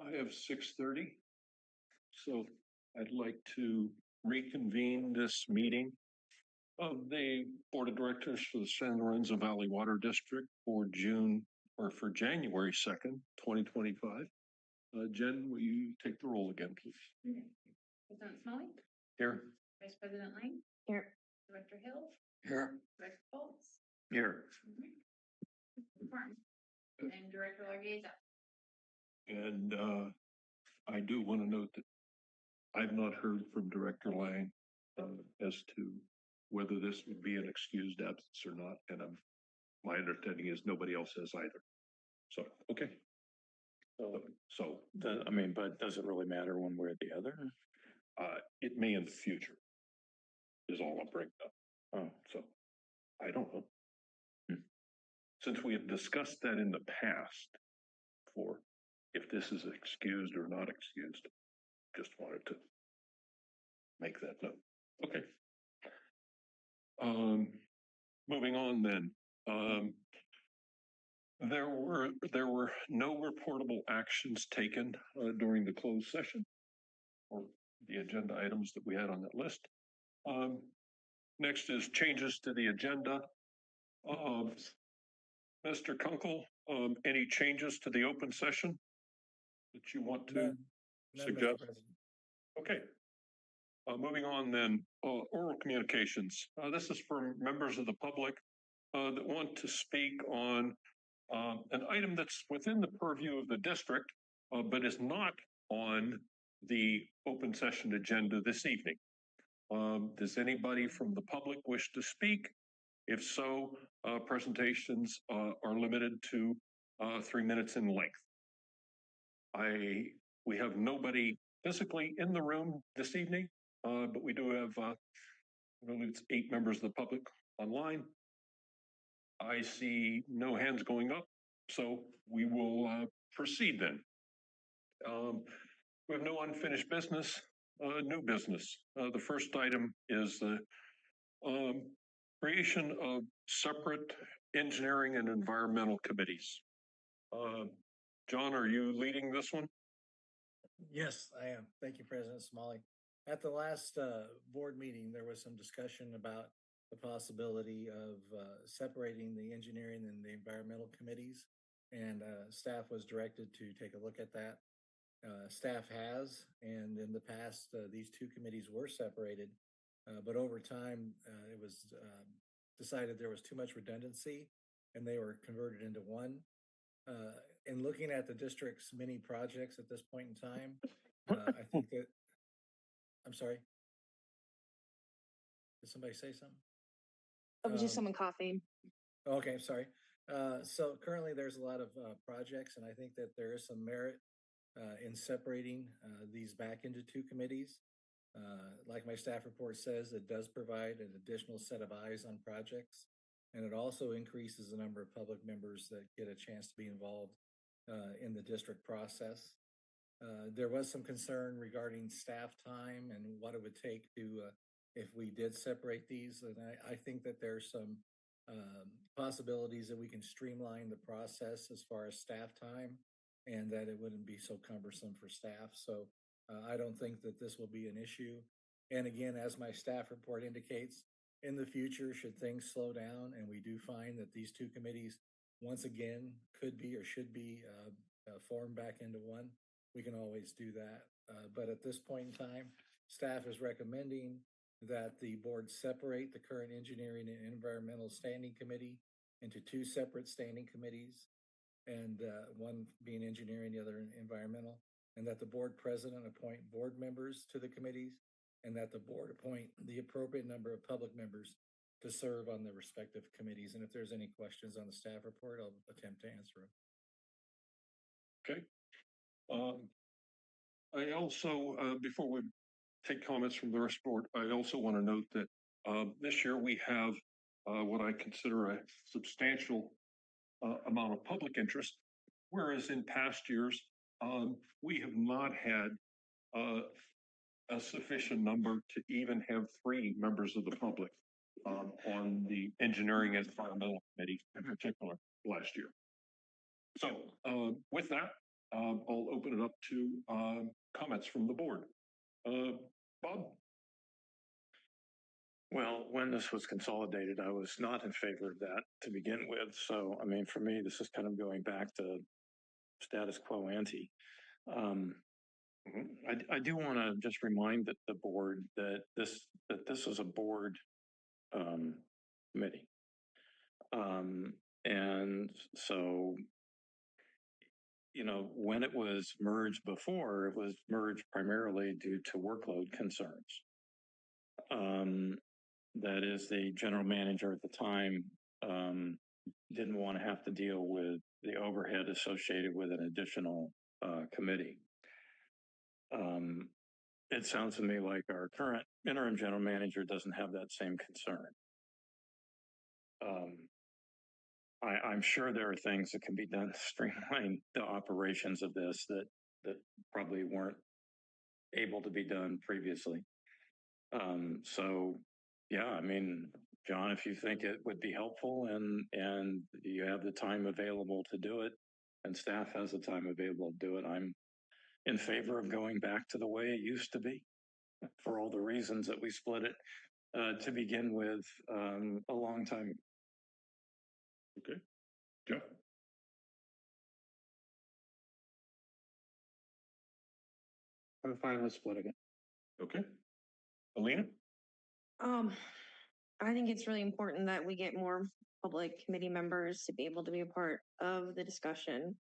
I have 6:30. So I'd like to reconvene this meeting of the Board of Directors for the San Lorenzo Valley Water District for January 2nd, 2025. Jen, will you take the roll again, please? President Smalley? Here. Vice President Lang? Here. Director Hill? Here. Director Foltz? Here. Farm. And Director Largaza. And I do want to note that I've not heard from Director Lang as to whether this would be an excused absence or not. And my understanding is nobody else has either. So, okay. But does it really matter one way or the other? It may in the future is all I'm bringing up. So I don't know. Since we have discussed that in the past for if this is excused or not excused, just wanted to make that note. Okay. Moving on then. There were no reportable actions taken during the closed session or the agenda items that we had on that list. Next is changes to the agenda. Mr. Kunkel, any changes to the open session that you want to suggest? Okay. Moving on then, oral communications. This is for members of the public that want to speak on an item that's within the purview of the district, but is not on the open session agenda this evening. Does anybody from the public wish to speak? If so, presentations are limited to 3 minutes in length. We have nobody physically in the room this evening, but we do have, I believe it's 8 members of the public online. I see no hands going up, so we will proceed then. We have no unfinished business, new business. The first item is the creation of separate engineering and environmental committees. John, are you leading this one? Yes, I am. Thank you, President Smalley. At the last board meeting, there was some discussion about the possibility of separating the engineering and the environmental committees, and staff was directed to take a look at that. Staff has, and in the past, these two committees were separated, but over time, it was decided there was too much redundancy, and they were converted into one. In looking at the district's many projects at this point in time, I think that, I'm sorry. Did somebody say something? It was just someone coughing. Okay, sorry. So currently there's a lot of projects, and I think that there is some merit in separating these back into two committees. Like my staff report says, it does provide an additional set of eyes on projects, and it also increases the number of public members that get a chance to be involved in the district process. There was some concern regarding staff time and what it would take to, if we did separate these. And I think that there's some possibilities that we can streamline the process as far as staff time, and that it wouldn't be so cumbersome for staff. So I don't think that this will be an issue. And again, as my staff report indicates, in the future, should things slow down and we do find that these two committees once again could be or should be formed back into one, we can always do that. But at this point in time, staff is recommending that the board separate the current engineering and environmental standing committee into two separate standing committees, and one being engineering, the other environmental, and that the board president appoint board members to the committees, and that the board appoint the appropriate number of public members to serve on the respective committees. And if there's any questions on the staff report, I'll attempt to answer them. Okay. I also, before we take comments from the rest of the board, I also want to note that this year we have what I consider a substantial amount of public interest, whereas in past years, we have not had a sufficient number to even have 3 members of the public on the engineering and environmental committee in particular last year. So with that, I'll open it up to comments from the board. Bob? Well, when this was consolidated, I was not in favor of that to begin with. So, I mean, for me, this is kind of going back to status quo ante. I do want to just remind the board that this is a board committee. And so, you know, when it was merged before, it was merged primarily due to workload concerns. That is, the general manager at the time didn't want to have to deal with the overhead associated with an additional committee. It sounds to me like our current interim general manager doesn't have that same concern. I'm sure there are things that can be done to streamline the operations of this that probably weren't able to be done previously. So yeah, I mean, John, if you think it would be helpful and you have the time available to do it and staff has the time available to do it, I'm in favor of going back to the way it used to be for all the reasons that we split it to begin with a long time ago. Okay. Jeff? I'm fine with splitting it. Okay. Alina? I think it's really important that we get more public committee members to be able to be a part of the discussion.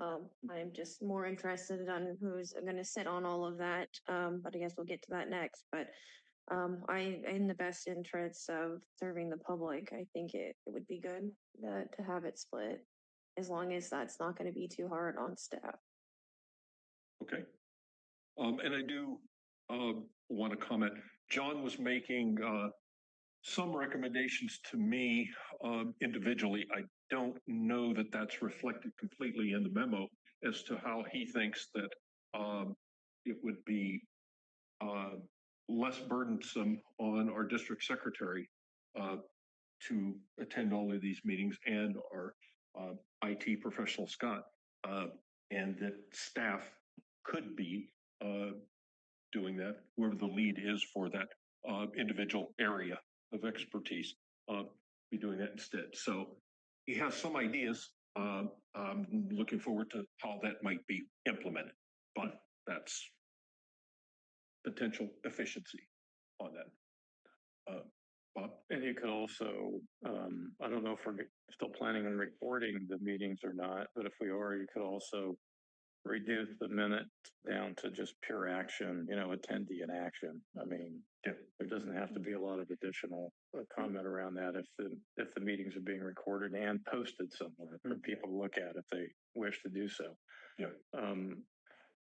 I'm just more interested on who's going to sit on all of that. But I guess we'll get to that next. But in the best interests of serving the public, I think it would be good to have it split, as long as that's not going to be too hard on staff. Okay. And I do want to comment. John was making some recommendations to me individually. I don't know that that's reflected completely in the memo as to how he thinks that it would be less burdensome on our district secretary to attend all of these meetings and our IT professional, Scott, and that staff could be doing that, whoever the lead is for that individual area of expertise, be doing that instead. So he has some ideas. I'm looking forward to how that might be implemented, but that's potential efficiency on that. Bob? And you could also, I don't know if we're still planning on recording the meetings or not, but if we are, you could also reduce the minute down to just pure action, you know, attendee in action. I mean, there doesn't have to be a lot of additional comment around that if the meetings are being recorded and posted somewhere for people to look at if they wish to do so. Yeah.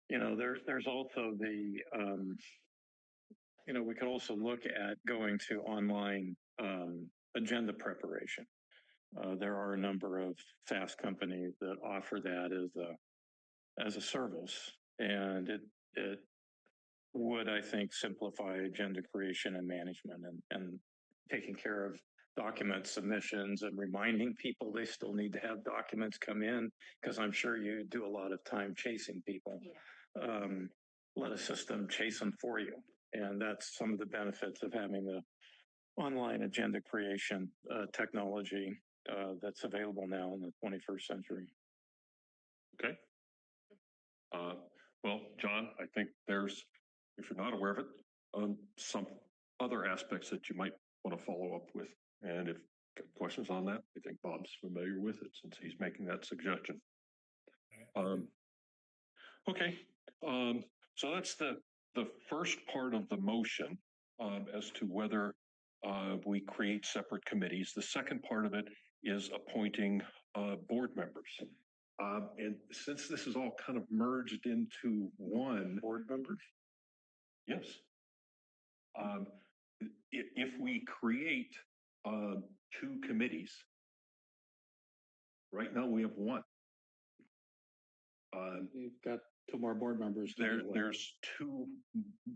You know, there's also the, you know, we could also look at going to online agenda preparation. There are a number of SaaS companies that offer that as a service, and it would, I think, simplify agenda creation and management and taking care of document submissions and reminding people they still need to have documents come in, because I'm sure you do a lot of time chasing people. Yeah. Let a system chase them for you. And that's some of the benefits of having the online agenda creation technology that's available now in the 21st century. Okay. Well, John, I think there's, if you're not aware of it, some other aspects that you might want to follow up with. And if you have questions on that, I think Bob's familiar with it since he's making that suggestion. Okay. So that's the first part of the motion as to whether we create separate committees. The second part of it is appointing board members. And since this is all kind of merged into one. Board members? Yes. If we create two committees, right now we have one. You've got two more board members. There's two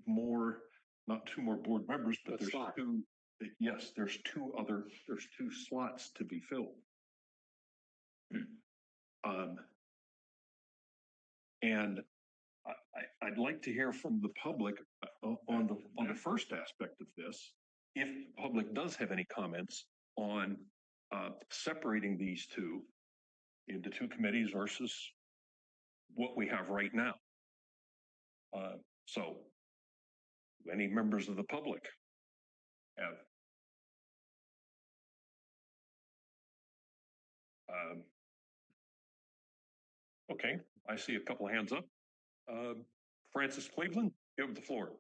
more, not two more board members, but there's two. Yes, there's two slots to be filled. And I'd like to hear from the public on the first aspect of this. If the public does have any comments on separating these two into two committees versus what we have right now. So any members of the public have okay, I see a couple of hands up. Francis Cleveland, you have the floor.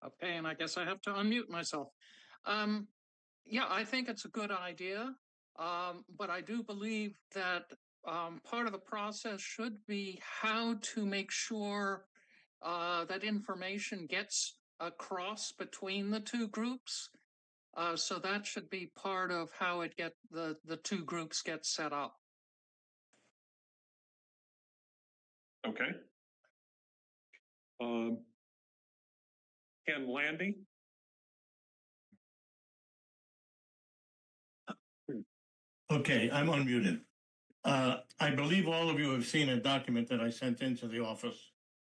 Okay, and I guess I have to unmute myself. Yeah, I think it's a good idea, but I do believe that part of the process should be how to make sure that information gets across between the two groups. So that should be part of how the two groups get set up. Okay. Ken Landy. Okay, I'm unmuted. I believe all of you have seen a document that I sent into the office.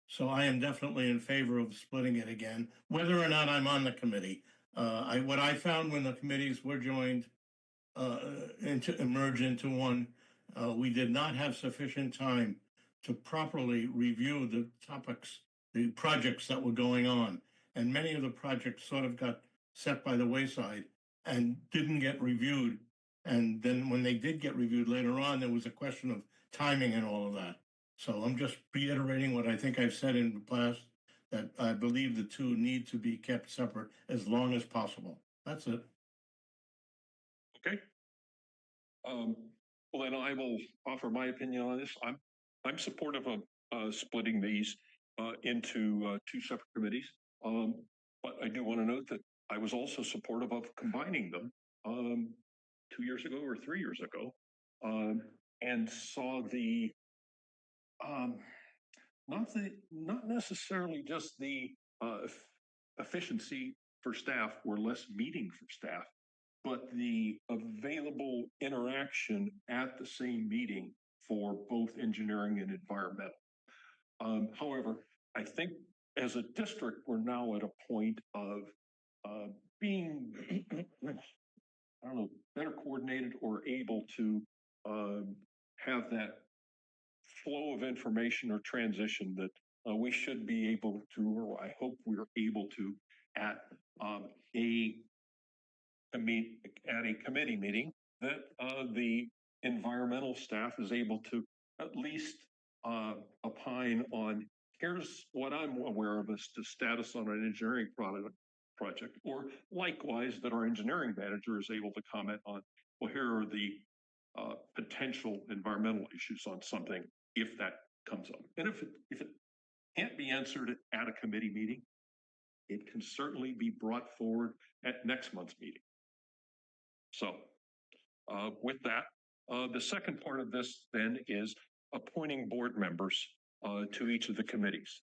So I am definitely in favor of splitting it again, whether or not I'm on the committee. What I found when the committees were joined merge into one, we did not have sufficient time to properly review the topics, the projects that were going on. And many of the projects sort of got set by the wayside and didn't get reviewed. And then when they did get reviewed later on, there was a question of timing and all of that. So I'm just reiterating what I think I've said in the past, that I believe the two need to be kept separate as long as possible. That's it. Okay. Well, then I will offer my opinion on this. I'm supportive of splitting these into two separate committees. But I do want to note that I was also supportive of combining them 2 years ago or 3 years ago, and saw the not necessarily just the efficiency for staff or less meeting for staff, but the available interaction at the same meeting for both engineering and environmental. However, I think as a district, we're now at a point of being, I don't know, better coordinated or able to have that flow of information or transition that we should be able to, or I hope we're able to, at a committee meeting, that the environmental staff is able to at least opine on, here's what I'm aware of as the status on an engineering project, or likewise that our engineering manager is able to comment on, well, here are the potential environmental issues on something if that comes up. And if it can't be answered at a committee meeting, it can certainly be brought forward at next month's meeting. So with that, the second part of this then is appointing board members to each of the committees.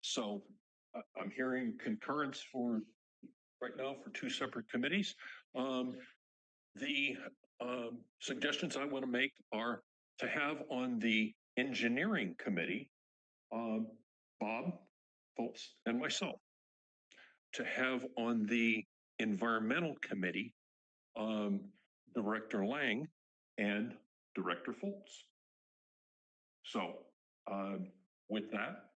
So I'm hearing concurrence for right now for two separate committees. The suggestions I want to make are to have on the engineering committee, Bob Foltz and myself. To have on the environmental committee, Director Lang and Director Foltz. So with that,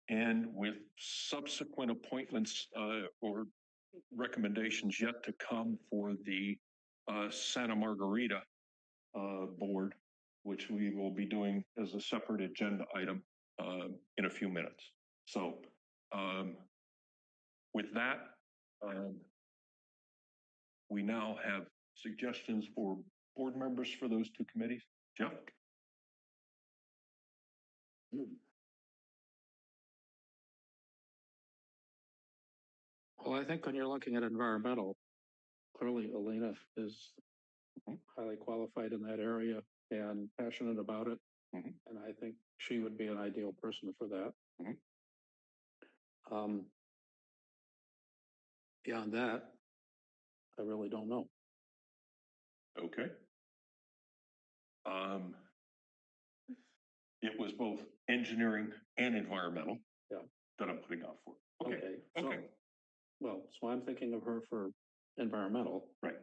and with subsequent appointments or recommendations yet to come for the Santa Margarita board, which we will be doing as a separate agenda item in a few minutes. So with that, we now have suggestions for board members for those two committees. Jeff? Well, I think when you're looking at environmental, clearly Elena is highly qualified in that area and passionate about it. And I think she would be an ideal person for that. Beyond that, I really don't know. Okay. Um, it was both engineering and environmental. Yeah. That I'm putting out for. Okay. So, Okay. well, so I'm thinking of her for environmental. Right.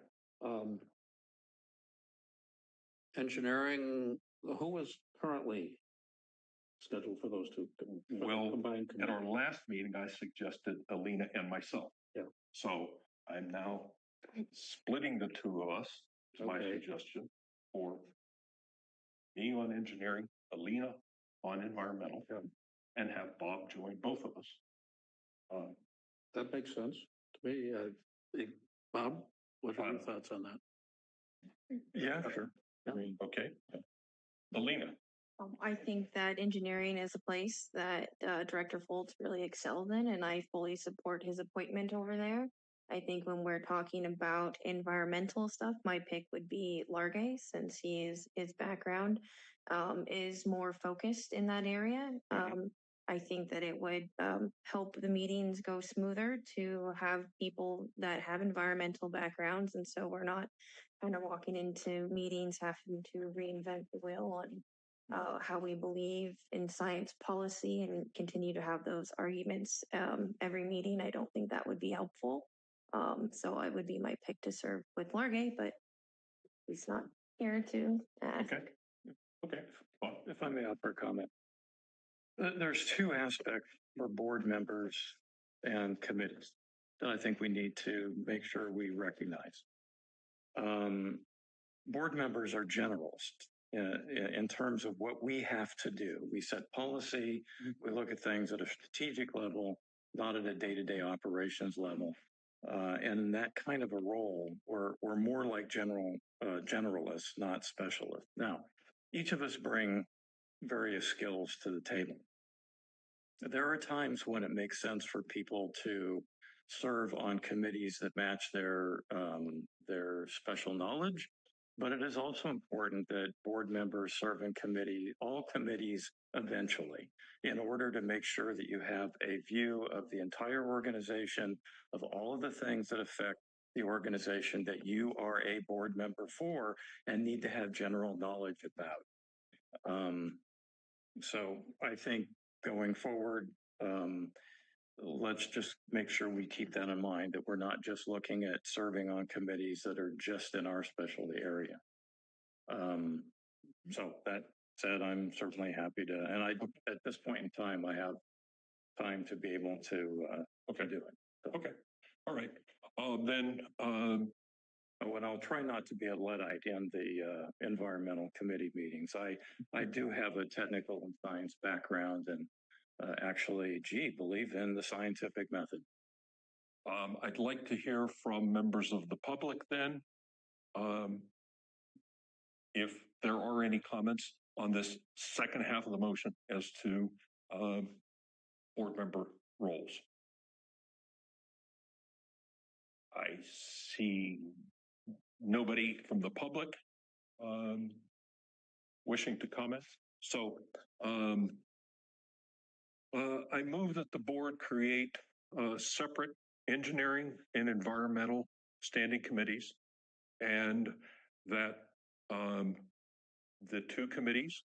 Engineering, who was currently scheduled for those two? For the Well, combined at committee? our last meeting, I suggested Alina and myself. Yeah. So I'm now splitting the two of us, is my Okay. suggestion, for me on engineering, Alina on environmental, Yeah. and have Bob join both of us. That makes sense to me. Bob, what are your Fine. thoughts on that? Yeah, sure. I mean, okay. Alina, I think that engineering is a place that Director Foltz really excelled in, and I fully support his appointment over there. I think when we're talking about environmental stuff, my pick would be Largay, since his background is more focused in that area. I think that it would help the meetings go smoother to have people that have environmental backgrounds, and so we're not kind of walking into meetings having to reinvent the wheel on how we believe in science policy and continue to have those arguments every meeting. I don't think that would be helpful. So I would be my pick to serve with Largay, but he's not here to ask. okay. Okay. Bob, If I may offer a comment. There's two aspects for board members and committees that I think we need to make sure we recognize. Board members are generalists in terms of what we have to do. We set policy, we look at things at a strategic level, not at a day-to-day operations level. And in that kind of a role, we're more like generalists, not specialists. Now, each of us bring various skills to the table. There are times when it makes sense for people to serve on committees that match their special knowledge, but it is also important that board members serve in all committees eventually, in order to make sure that you have a view of the entire organization, of all of the things that affect the organization that you are a board member for and need to have general knowledge about. So I think going forward, let's just make sure we keep that in mind, that we're not just looking at serving on committees that are just in our specialty area. So that said, I'm certainly happy to, and at this point in time, I have time to be able to do it. So. okay. All right. Then and I'll try not to be a Luddite in the environmental committee meetings. I do have a technical and science background, and actually, believe in the scientific method. I'd like to hear from members of the public then. If there are any comments on this second half of the motion as to board member roles. I see nobody from the public wishing to comment. So I move that the board create separate engineering and environmental standing committees, and that the two committees,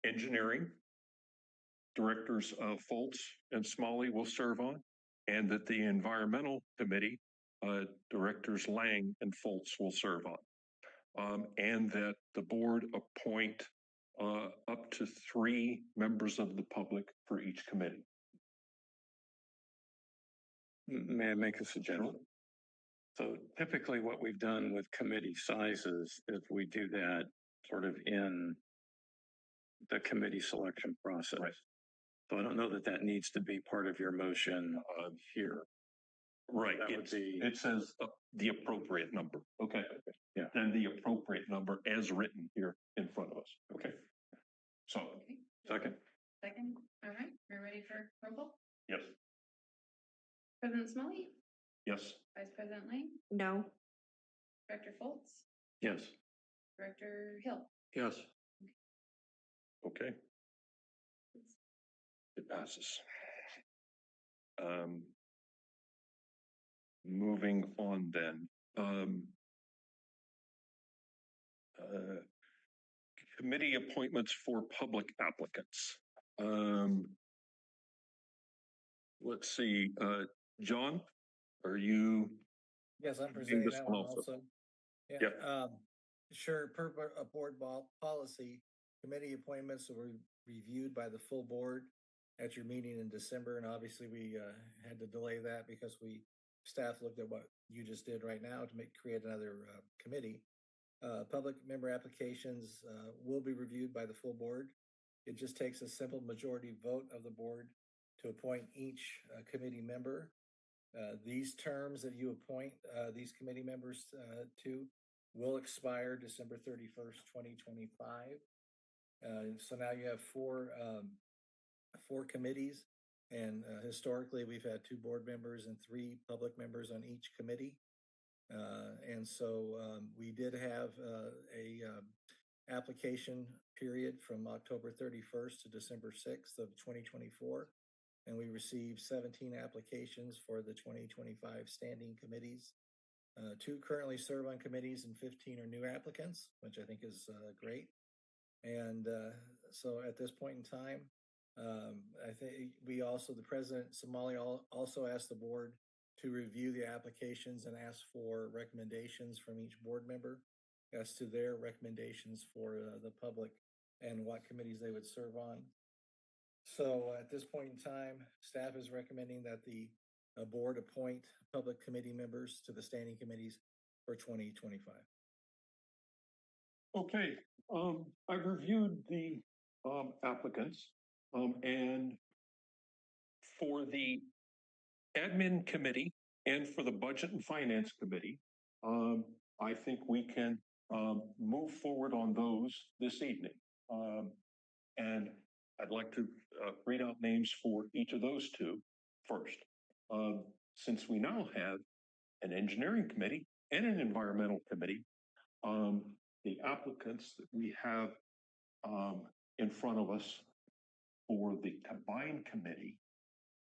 engineering, directors Foltz and Smalley will serve on, and that the environmental committee, directors Lang and Foltz will serve on, and that the board appoint up to 3 members of the public for each committee. May I make a suggestion? So typically what we've done with committee sizes is we do that sort of in the committee selection process. Right. So I don't know that that needs to be part of your motion here. Right. It says the appropriate number. Okay. Yeah. And the appropriate number as written here in front of us. Okay. So, second. Second. All right. We're ready for roll call? Yes. President Smalley? Yes. Vice President Lang? No. Director Foltz? Yes. Director Hill? Yes. Okay. It passes. Moving on then. committee appointments for public applicants. Let's see, John, are you? Yes, I'm presenting this that one one also? also. Yeah, Yep. sure, per board policy, committee appointments were reviewed by the full board at your meeting in December, and obviously we had to delay that because staff looked at what you just did right now to create another committee. Public member applications will be reviewed by the full board. It just takes a simple majority vote of the board to appoint each committee member. These terms that you appoint these committee members to will expire December 31st, 2025. So now you have four committees, and historically we've had 2 board members and 3 public members on each committee. And so we did have a application period from October 31st to December 6th of 2024. And we received 17 applications for the 2025 standing committees. 2 currently serve on committees and 15 are new applicants, which I think is great. And so at this point in time, I think the President Somali also asked the board to review the applications and ask for recommendations from each board member as to their recommendations for the public and what committees they would serve on. So at this point in time, staff is recommending that the board appoint public committee members to the standing committees for 2025. Okay, I've reviewed the applicants, and for the admin committee and for the budget and finance committee, I think we can move forward on those this evening. And I'd like to read out names for each of those 2 first. Since we now have an engineering committee and an environmental committee, the applicants that we have in front of us for the combined committee,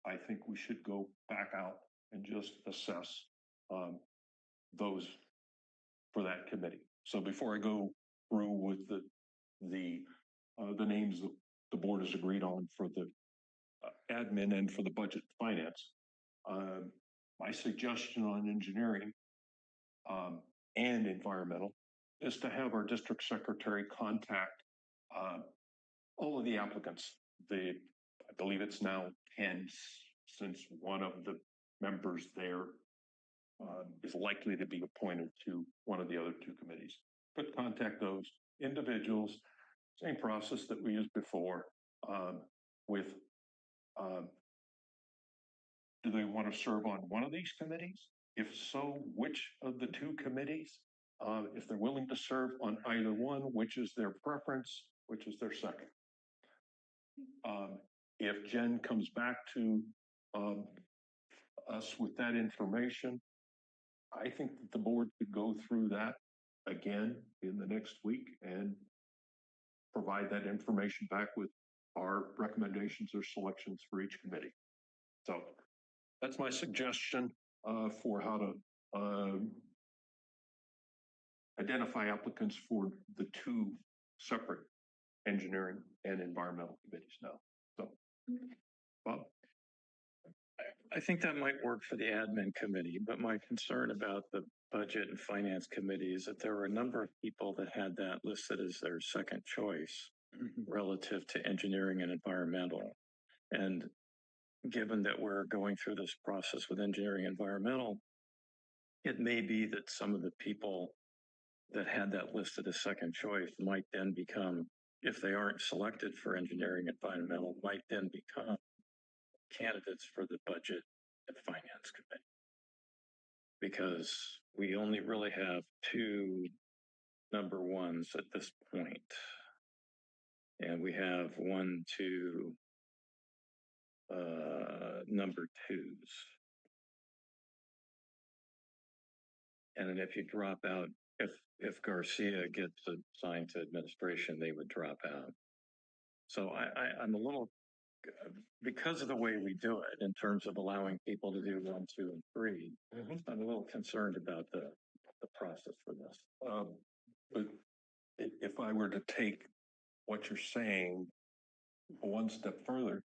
I think we should go back out and just assess those for that committee. So before I go through with the names that the board has agreed on for the admin and for the budget finance, my suggestion on engineering and environmental is to have our district secretary contact all of the applicants. I believe it's now 10, since one of the members there is likely to be appointed to one of the other 2 committees. But contact those individuals, same process that we used before, with do they want to serve on one of these committees? If so, which of the 2 committees? If they're willing to serve on either one, which is their preference, which is their second? If Jen comes back to us with that information, I think that the board could go through that again in the next week and provide that information back with our recommendations or selections for each committee. So that's my suggestion for how to identify applicants for the 2 separate engineering and environmental committees now. So, Bob? I think that might work for the admin committee, but my concern about the budget and finance committee is that there were a number of people that had that listed as their second choice relative to engineering and environmental. And given that we're going through this process with engineering and environmental, it may be that some of the people that had that listed as second choice might then become, if they aren't selected for engineering and environmental, might then become candidates for the budget and finance committee. Because we only really have 2 number 1s at this point. And we have 1, 2 number 2s. And then if you drop out, if Garcia gets assigned to administration, they would drop out. So I'm a little, because of the way we do it in terms of allowing people to do 1, 2, and 3, I'm a little concerned about the process for this. But if I were to take what you're saying one step further,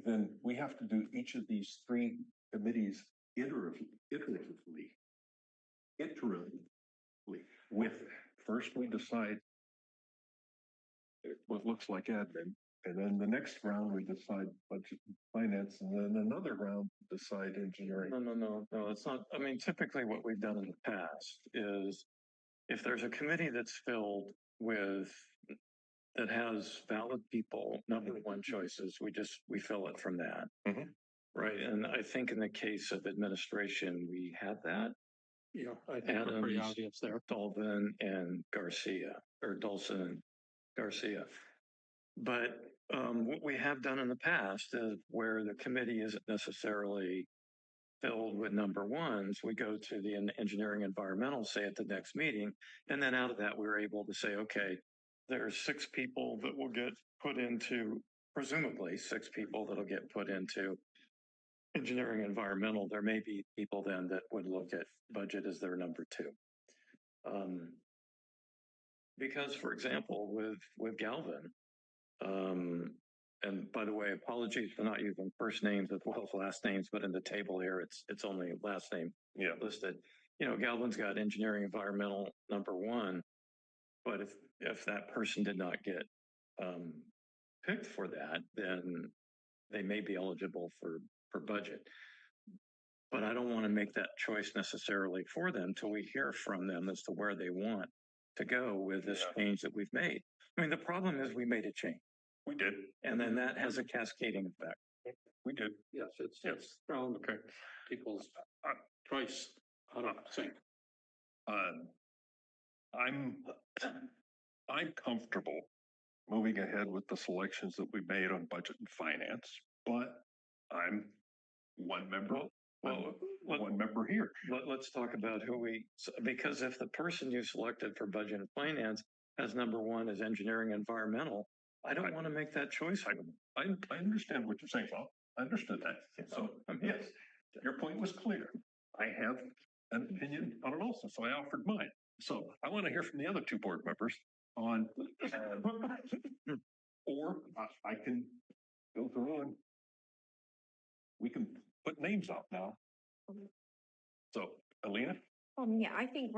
then we have to do each of these three committees iteratively, with first we decide what looks like admin, and then the next round we decide budget and finance, and then another round decide engineering. No, it's not. I mean, typically what we've done in the past is if there's a committee that's filled with that has valid people, number one choices, we fill it from that. Mhm. Right. And I think in the case of administration, we had that. Yeah, I think we're pretty obvious there. Dolvin and Garcia, or Dulcin and Garcia. But what we have done in the past is where the committee isn't necessarily filled with number ones, we go to the engineering environmental, say at the next meeting, and then out of that, we're able to say, okay, there's 6 people that will get put into, presumably 6 people that'll get put into engineering environmental. There may be people then that would look at budget as their number 2. Because, for example, with Galvin, and by the way, apologies for not using first names as well as last names, but in the table here, it's only last name listed. You know, Galvin's got engineering environmental number 1, but if that person did not get picked for that, then they may be eligible for budget. But I don't want to make that choice necessarily for them till we hear from them as to where they want to go with this change that we've made. I mean, the problem is we made a change. We did. And then that has a cascading effect. We did. Yes, it's thrown people's choice out of sync. I'm comfortable moving ahead with the selections that we made on budget and finance, but I'm one member. One member here. Let's talk about because if the person you selected for budget and finance has number 1 as engineering environmental, I don't want to make that choice. I understand what you're saying, Paul. I understood that. So yes, your point was clear. I have an opinion on it also, so I offered mine. So I want to hear from the other 2 board members on, or I can go through and we can put names out now. So, Alina? Yeah, I think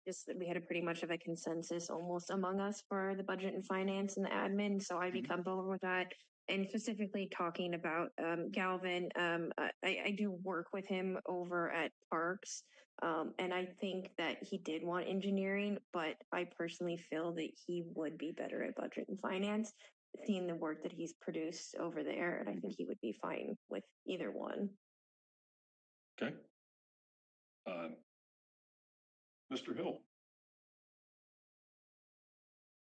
just that we had a pretty much of a consensus almost among us for the budget and finance and the admin. So I'd be comfortable with that. And specifically talking about Galvin, I do work with him over at Parks. And I think that he did want engineering, but I personally feel that he would be better at budget and finance, seeing the work that he's produced over there. And I think he would be fine with either one. Okay. Mr. Hill.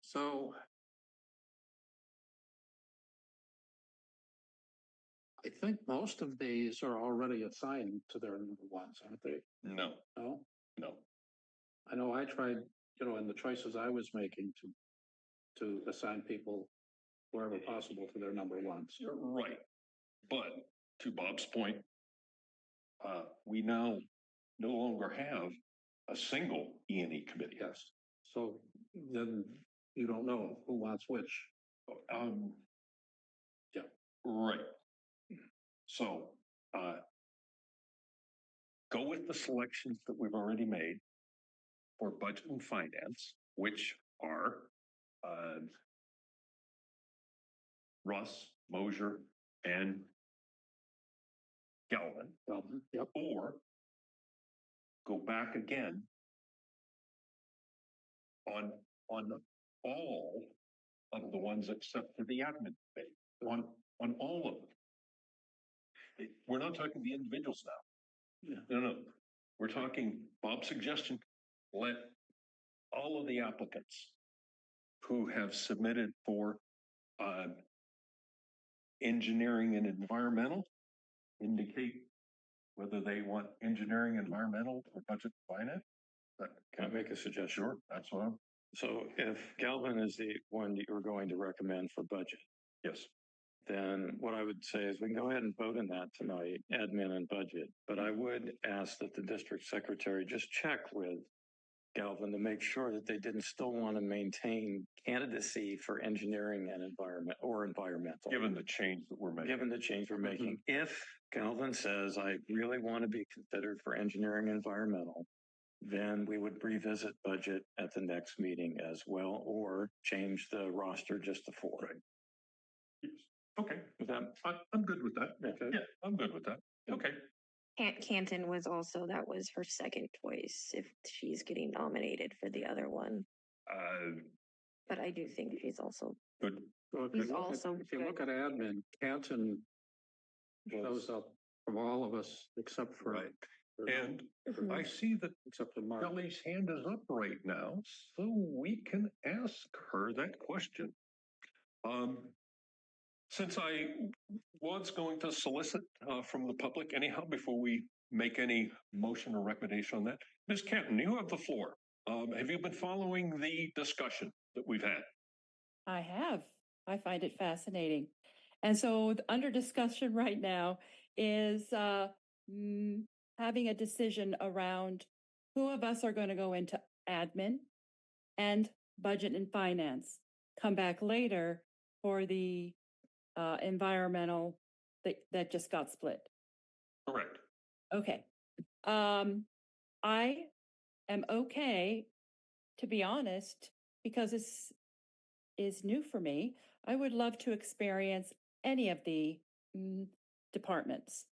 So I think most of these are already assigned to their number 1s, aren't they? No. No? No. I know I tried, in the choices I was making to assign people wherever possible to their number 1s. You're right. But to Bob's point, we now no longer have a single E&E committee. Yes. So then you don't know who wants which. Yeah. Right. So go with the selections that we've already made for budget and finance, which are Russ, Mosier, and Galvin. Yep. Or go back again on all of the ones except for the admin committee, on all of them. We're not talking the individuals now. Yeah. No. We're talking Bob's suggestion. Let all of the applicants who have submitted for engineering and environmental indicate whether they want engineering, environmental, or budget finance. Can I make a suggestion? Sure, that's what I'm. So if Galvin is the one that you're going to recommend for budget, Yes. then what I would say is we can go ahead and vote on that tonight, admin and budget. But I would ask that the district secretary just check with Galvin, to make sure that they didn't still want to maintain candidacy for engineering and environmental. Given the change that we're making. Given the change we're making, if Galvin says, I really want to be considered for engineering and environmental, then we would revisit budget at the next meeting as well, or change the roster just to 4. Right. Yes. Okay. Is that I'm good with that. okay? Yeah, I'm good with that. Okay. Canton was also, that was her second choice if she's getting nominated for the other one. But I do think she's also, Good. Well, if He's you look at- also if you good. look at admin, Canton shows up from all of us except for. Right. for- And Mhm. I see that Except for Mark. Kelly's hand is up right now, so we can ask her that question. Since I was going to solicit from the public anyhow before we make any motion or recommendation on that, Ms. Canton, you have the floor. Have you been following the discussion that we've had? I have. I find it fascinating. And so under discussion right now is having a decision around who of us are going to go into admin and budget and finance. Come back later for the environmental that just got split. Correct. Okay. I am okay, to be honest, because this is new for me. I would love to experience any of the departments.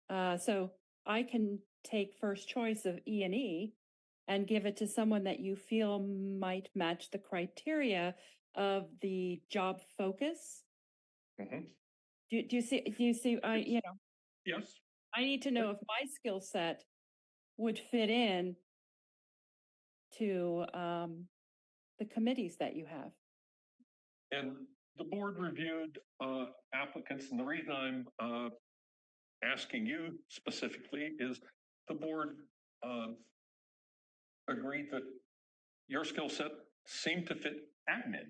So I can take first choice of E&E and give it to someone that you feel might match the criteria of the job focus. Mm-hmm. Do you see, Yes. I need to know if my skill set would fit in to the committees that you have. And the board reviewed applicants, and the reason I'm asking you specifically is the board agreed that your skill set seemed to fit admin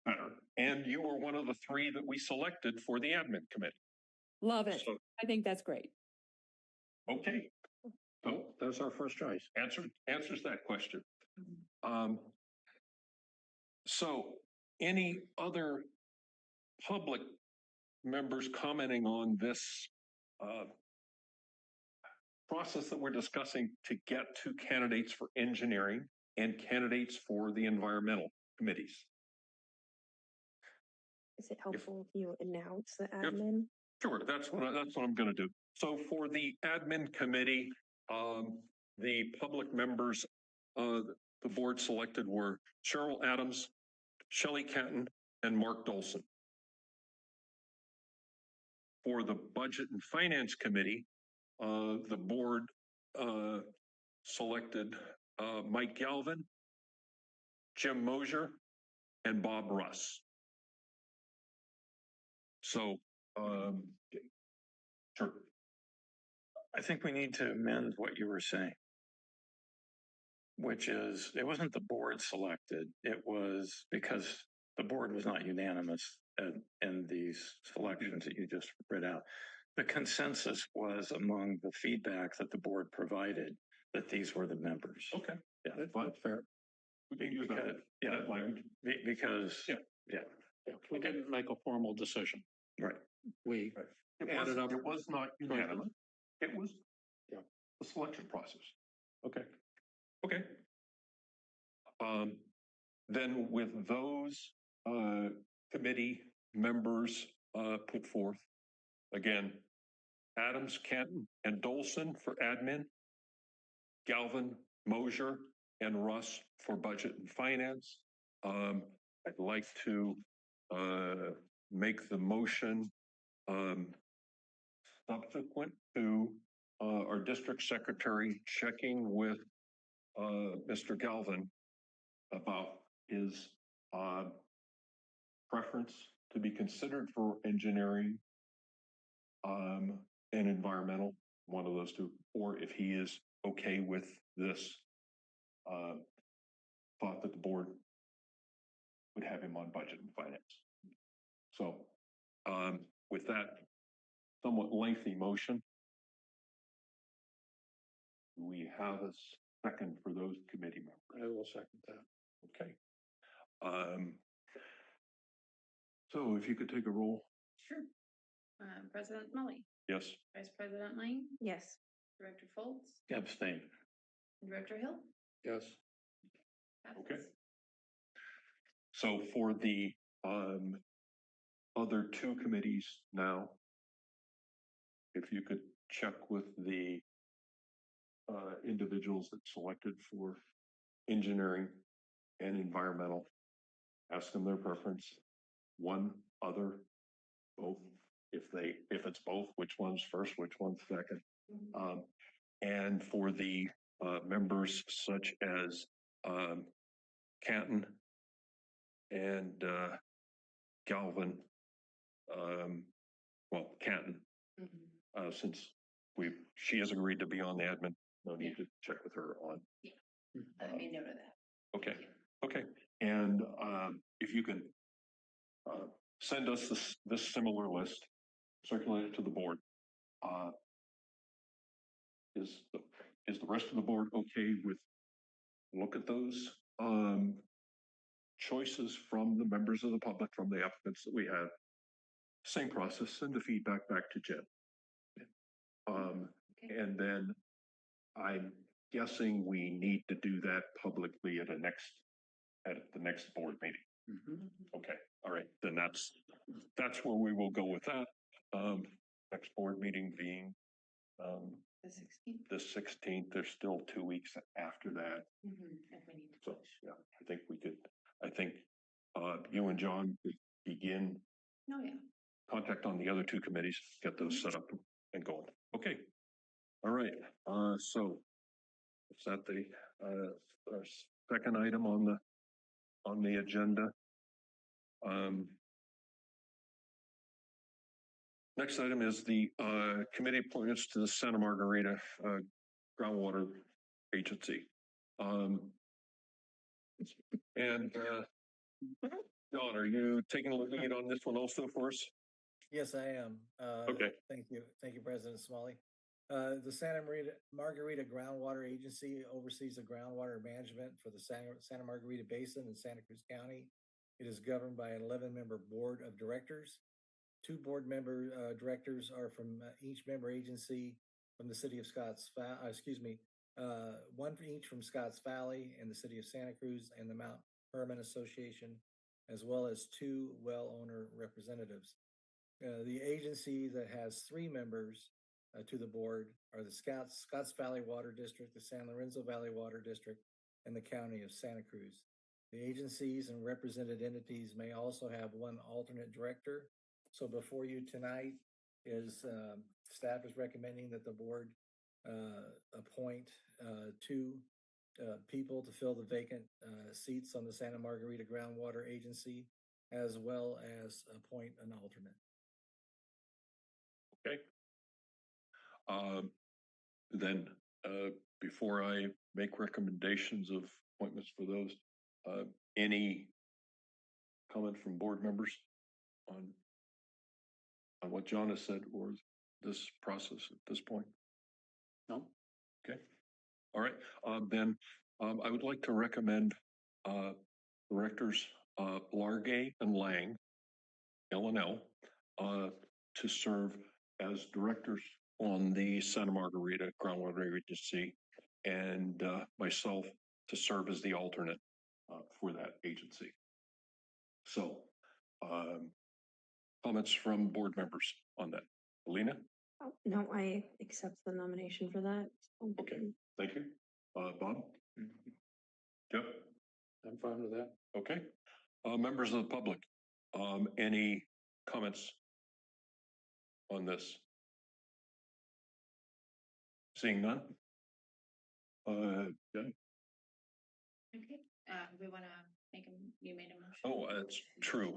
better, and you were one of the 3 that we selected for the admin committee. Love it. So, I think that's great. okay. So That's our first choice. answers that question. So any other public members commenting on this process that we're discussing to get to candidates for engineering and candidates for the environmental committees? Is it helpful if you announce the admin? Sure, that's what I'm going to do. So for the admin committee, the public members the board selected were Cheryl Adams, Shelley Canton, and Mark Dolson. For the budget and finance committee, the board selected Mike Galvin, Jim Mosier, and Bob Russ. So, sure. I think we need to amend what you were saying, which is it wasn't the board selected. It was because the board was not unanimous in these selections that you just read out. The consensus was among the feedback that the board provided that these were the members. Okay. Yeah, That's fair. We can use that. Yeah, that language. because Yeah, we didn't make a formal decision. right. We It added up. it was not unanimous. It was Yeah. the selection process. Okay. Okay. Then with those committee members put forth, again, Adams, Canton, and Dolson for admin, Galvin, Mosier, and Russ for budget and finance. I'd like to make the motion subsequent to our district secretary checking with Mr. Galvin about his preference to be considered for engineering and environmental, one of those 2, or if he is okay with this thought that the board would have him on budget and finance. So with that somewhat lengthy motion, we have a second for those committee members? I will second that. Okay. So if you could take a roll. Sure. President Smalley, Yes. Vice President Lang, Yes. Director Foltz, Abstain. Director Hill. Yes. Passes. Okay. So for the other two committees now, if you could check with the individuals that selected for engineering and environmental, ask them their preference. One, other, both. If it's both, which one's first, which one's second. And for the members such as Canton and Galvin, well, Canton, since she has agreed to be on the admin, no need to check with her on. I made note of that. Okay, okay. And if you can send us this similar list, circulate it to the board. Is the rest of the board okay with look at those choices from the members of the public, from the applicants that we have? Same process, send the feedback back to Jen. Okay. And then I'm guessing we need to do that publicly at the next board meeting. Okay, all right, then that's where we will go with that. Next board meeting being The 16th. the 16th. There's still 2 weeks after that. If we need to So push. yeah, I think you and John could begin Oh, yeah. contact on the other two committees, get those set up and going. Okay. All right. So is that the second item on the agenda? Next item is the committee appointments to the Santa Margarita Groundwater Agency. And Don, are you taking a lead on this one also for us? Yes, I am. Okay. Thank you. Thank you, President Smalley. The Santa Margarita Groundwater Agency oversees the groundwater management for the Santa Margarita Basin in Santa Cruz County. It is governed by an 11-member board of directors. 2 board member directors are from each member agency from the city of one for each from Scotts Valley and the city of Santa Cruz and the Mount Herman Association, as well as 2 well owner representatives. The agency that has 3 members to the board are the Scotts Valley Water District, the San Lorenzo Valley Water District, and the County of Santa Cruz. The agencies and represented entities may also have 1 alternate director. So before you tonight is staff is recommending that the board appoint 2 people to fill the vacant seats on the Santa Margarita Groundwater Agency, as well as appoint an alternate. Okay. Then before I make recommendations of appointments for those, any comment from board members on what John has said or this process at this point? No. Okay. All right. Then I would like to recommend directors Largay and Lang, L&L, to serve as directors on the Santa Margarita Groundwater Agency, and myself to serve as the alternate for that agency. So, comments from board members on that? Alina? Oh, no, I accept the nomination for that. Okay, thank you. Bob? Jeff? I'm fine with that. Okay. Members of the public, any comments on this? Seeing none? Jen? Okay. We want to you made a motion. Oh, that's true.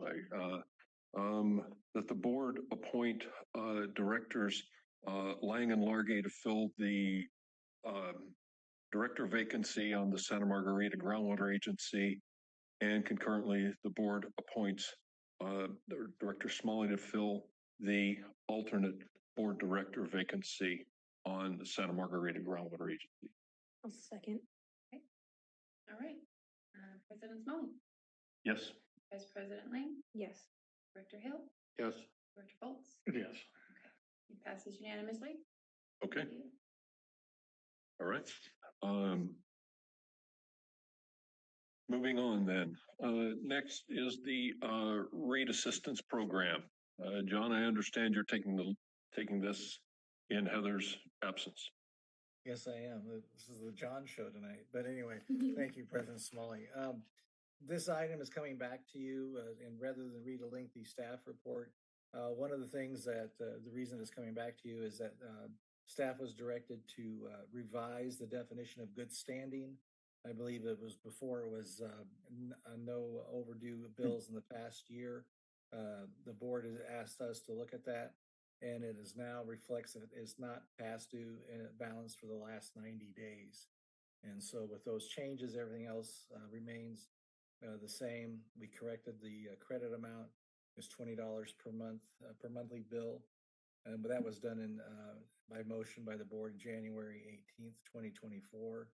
That the board appoint directors Lang and Largay to fill the director vacancy on the Santa Margarita Groundwater Agency, and concurrently the board appoints Director Smalley to fill the alternate board director vacancy on the Santa Margarita Groundwater Agency. I'll second. All right. President Smalley, Yes. Vice President Lang, Yes. Director Hill, Yes. Director Foltz. Yes. It passes unanimously. Okay. Thank you. All right. Moving on then. Next is the rate assistance program. John, I understand you're taking this in Heather's absence. Yes, I am. This is the John show tonight. But anyway, thank you, President Smalley. This item is coming back to you, and rather than read a lengthy staff report, one of the things that the reason it's coming back to you is that staff was directed to revise the definition of good standing. I believe it was before it was no overdue bills in the past year. The board has asked us to look at that, and it is now reflects that it's not past due and it balanced for the last 90 days. And so with those changes, everything else remains the same. We corrected the credit amount. It's $20 per month per monthly bill, but that was done in by motion by the board January 18th, 2024.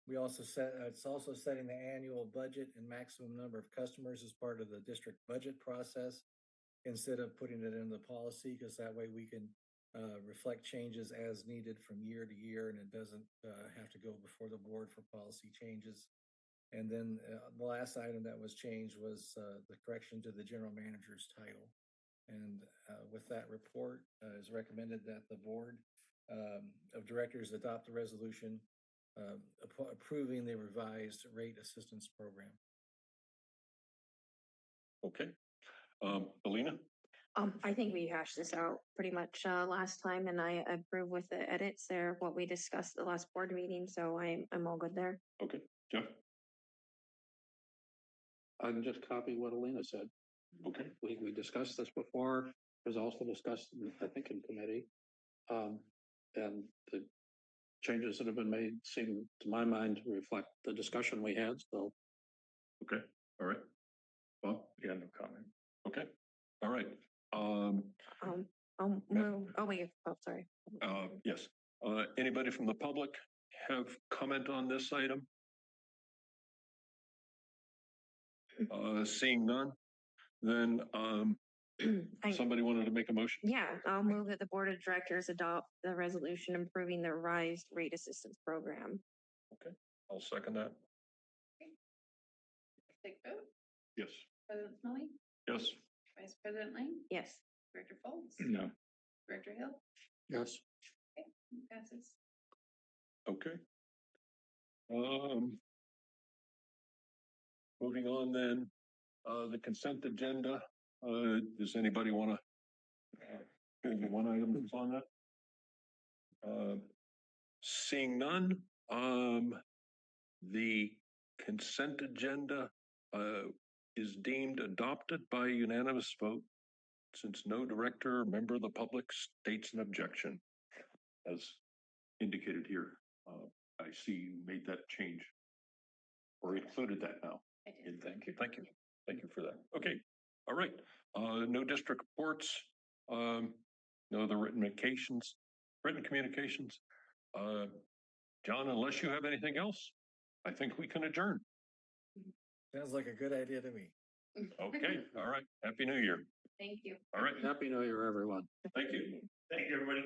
We also set it's also setting the annual budget and maximum number of customers as part of the district budget process instead of putting it in the policy, because that way we can reflect changes as needed from year to year, and it doesn't have to go before the board for policy changes. And then the last item that was changed was the correction to the general manager's title. And with that report, it's recommended that the board of directors adopt the resolution approving the revised rate assistance program. Okay. Alina? I think we hashed this out pretty much last time, and I approve with the edits there what we discussed the last board meeting. So I'm all good there. Okay. Jeff? I can just copy what Alina said. Okay. We discussed this before. It was also discussed, I think, in committee. And the changes that have been made seem, to my mind, to reflect the discussion we had. So, Okay. All right. Bob? Yeah, no comment. Okay. All right. I'll move. Oh wait. Oh, sorry. Yes. Anybody from the public have comment on this item? Seeing none, then somebody wanted to make a motion? Yeah, I'll move that the board of directors adopt the resolution improving the revised rate assistance program. Okay, I'll second that. Take vote. Yes. President Smalley, Yes. Vice President Lang, Yes. Director Foltz, No. Director Hill. yes. Okay, passes. Okay. Moving on then, the consent agenda. Does anybody want to? The one item that's on that. Seeing none, the consent agenda is deemed adopted by unanimous vote since no director or member of the public states an objection, as indicated here. I see you made that change or included that now. I did. Thank you. Thank you. Thank you for that. Okay. All right. No district reports. No other written communications. John, unless you have anything else, I think we can adjourn. Sounds like a good idea to me. Okay. All right. Happy New Year. Thank you. All right. Happy New Year, everyone. Thank you. Thank you, everybody.